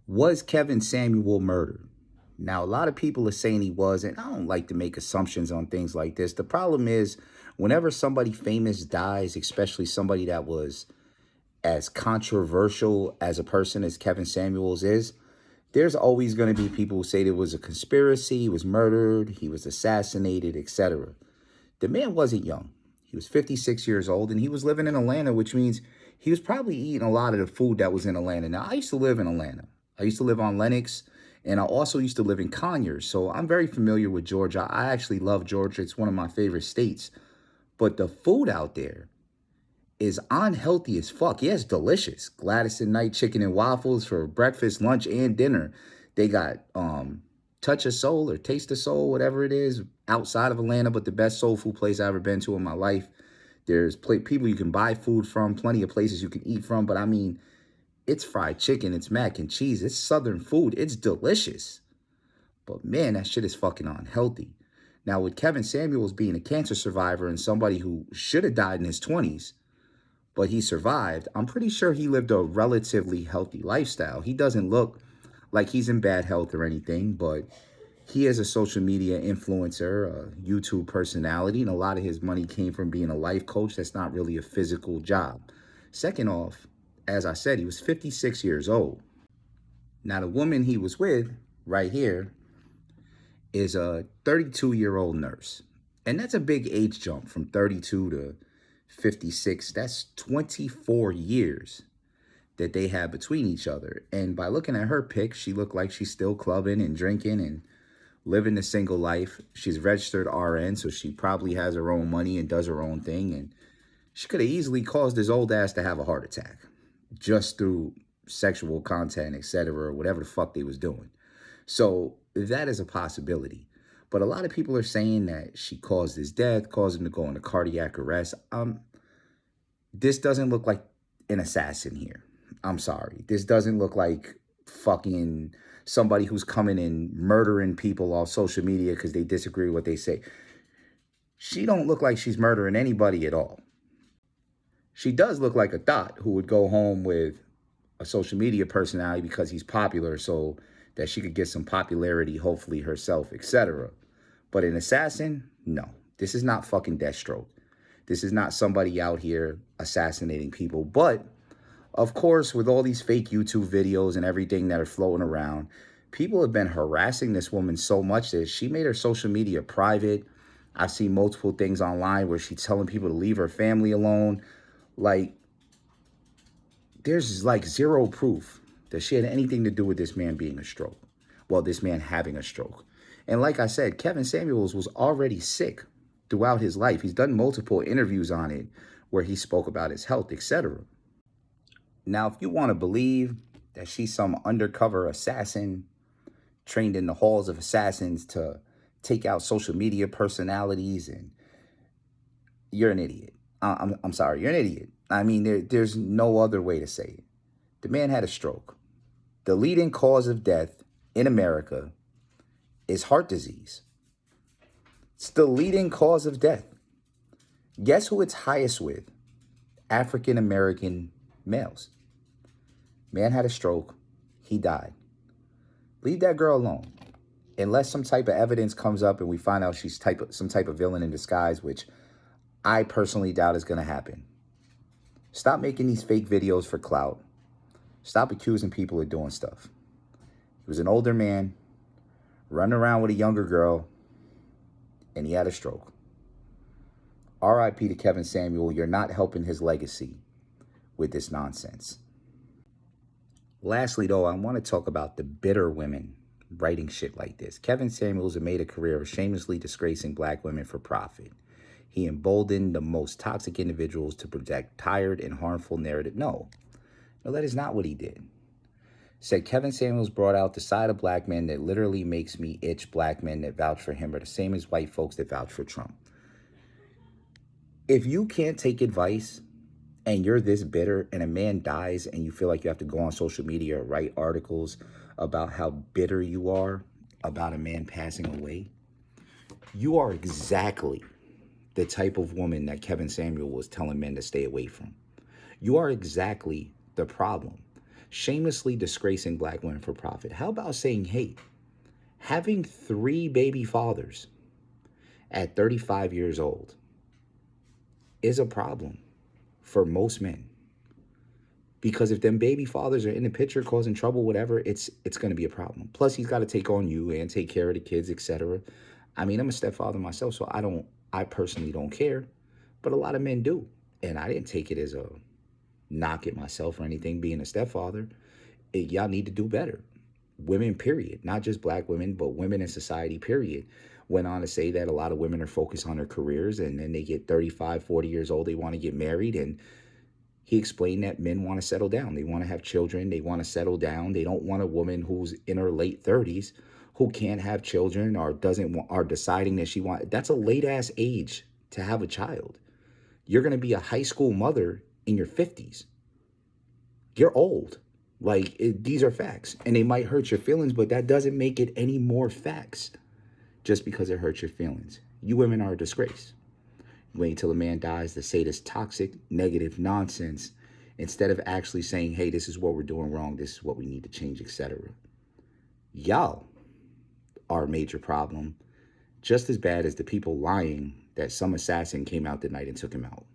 Was Kevin Samuel murdered? Now, a lot of people are saying he was, and I don't like to make assumptions on things like this. The problem is, whenever somebody famous dies, especially somebody that was as controversial as a person as Kevin Samuels is, there's always going to be people who say there was a conspiracy, he was murdered, he was assassinated, etc. The man wasn't young. He was 56 years old, and he was living in Atlanta, which means he was probably eating a lot of the food that was in Atlanta. Now, I used to live in Atlanta. I used to live on Lenox, and I also used to live in Conyers. So I'm very familiar with Georgia. I actually love Georgia. It's one of my favorite states. But the food out there is unhealthy as fuck. Yeah, it's delicious. Gladys and Night chicken and waffles for breakfast, lunch, and dinner. They got Touch of Soul or Taste of Soul, whatever it is, outside of Atlanta, but the best soul food place I've ever been to in my life. There's people you can buy food from, plenty of places you can eat from, but I mean, it's fried chicken, it's mac and cheese, it's Southern food, it's delicious. But man, that shit is fucking unhealthy. Now, with Kevin Samuels being a cancer survivor and somebody who should have died in his 20s, but he survived, I'm pretty sure he lived a relatively healthy lifestyle. He doesn't look like he's in bad health or anything, but he is a social media influencer, a YouTube personality, and a lot of his money came from being a life coach. That's not really a physical job. Second off, as I said, he was 56 years old. Now, the woman he was with right here is a 32-year-old nurse. And that's a big age jump from 32 to 56. That's 24 years that they have between each other. And by looking at her pic, she looked like she's still clubbing and drinking and living the single life. She's registered RN, so she probably has her own money and does her own thing. And she could have easily caused his old ass to have a heart attack just through sexual content, etc., or whatever the fuck they was doing. So that is a possibility. But a lot of people are saying that she caused his death, caused him to go into cardiac arrest. This doesn't look like an assassin here. I'm sorry. This doesn't look like fucking somebody who's coming and murdering people off social media because they disagree with what they say. She don't look like she's murdering anybody at all. She does look like a thought who would go home with a social media personality because he's popular so that she could get some popularity, hopefully herself, etc. But an assassin? No. This is not fucking Deathstroke. This is not somebody out here assassinating people. But, of course, with all these fake YouTube videos and everything that are floating around, people have been harassing this woman so much that she made her social media private. I've seen multiple things online where she's telling people to leave her family alone. Like, there's like zero proof that she had anything to do with this man being a stroke. Well, this man having a stroke. And like I said, Kevin Samuels was already sick throughout his life. He's done multiple interviews on it where he spoke about his health, etc. Now, if you want to believe that she's some undercover assassin trained in the halls of assassins to take out social media personalities, and you're an idiot. I'm sorry, you're an idiot. I mean, there's no other way to say it. The man had a stroke. The leading cause of death in America is heart disease. It's the leading cause of death. Guess who it's highest with? African American males. Man had a stroke. He died. Leave that girl alone. Unless some type of evidence comes up and we find out she's some type of villain in disguise, which I personally doubt is going to happen. Stop making these fake videos for clout. Stop accusing people of doing stuff. He was an older man running around with a younger girl, and he had a stroke. R.I.P. to Kevin Samuel. You're not helping his legacy with this nonsense. Lastly, though, I want to talk about the bitter women writing shit like this. Kevin Samuels had made a career of shamelessly disgracing black women for profit. He emboldened the most toxic individuals to project tired and harmful narrative. No, that is not what he did. Said Kevin Samuels brought out the side of black men that literally makes me itch. Black men that vouch for him are the same as white folks that vouch for Trump. If you can't take advice and you're this bitter and a man dies and you feel like you have to go on social media or write articles about how bitter you are about a man passing away, you are exactly the type of woman that Kevin Samuel was telling men to stay away from. You are exactly the problem. shamelessly disgracing black women for profit. How about saying, hey, having 3 baby fathers at 35 years old is a problem for most men? Because if them baby fathers are in the picture causing trouble, whatever, it's going to be a problem. Plus, he's got to take on you and take care of the kids, etc. I mean, I'm a stepfather myself, so I personally don't care, but a lot of men do, and I didn't take it as a knock at myself or anything. Being a stepfather, y'all need to do better. Women, period, not just black women, but women in society, period. Went on to say that a lot of women are focused on their careers, and then they get 35, 40 years old, they want to get married, and he explained that men want to settle down. They want to have children. They want to settle down. They don't want a woman who's in her late 30s who can't have children or doesn't want, or deciding that she wants. That's a late ass age to have a child. You're going to be a high school mother in your 50s. You're old. These are facts. And they might hurt your feelings, but that doesn't make it any more facts just because it hurts your feelings. You women are a disgrace. Wait until a man dies to say this toxic, negative nonsense instead of actually saying, hey, this is what we're doing wrong. This is what we need to change, etc. Y'all are a major problem, just as bad as the people lying that some assassin came out tonight and took him out.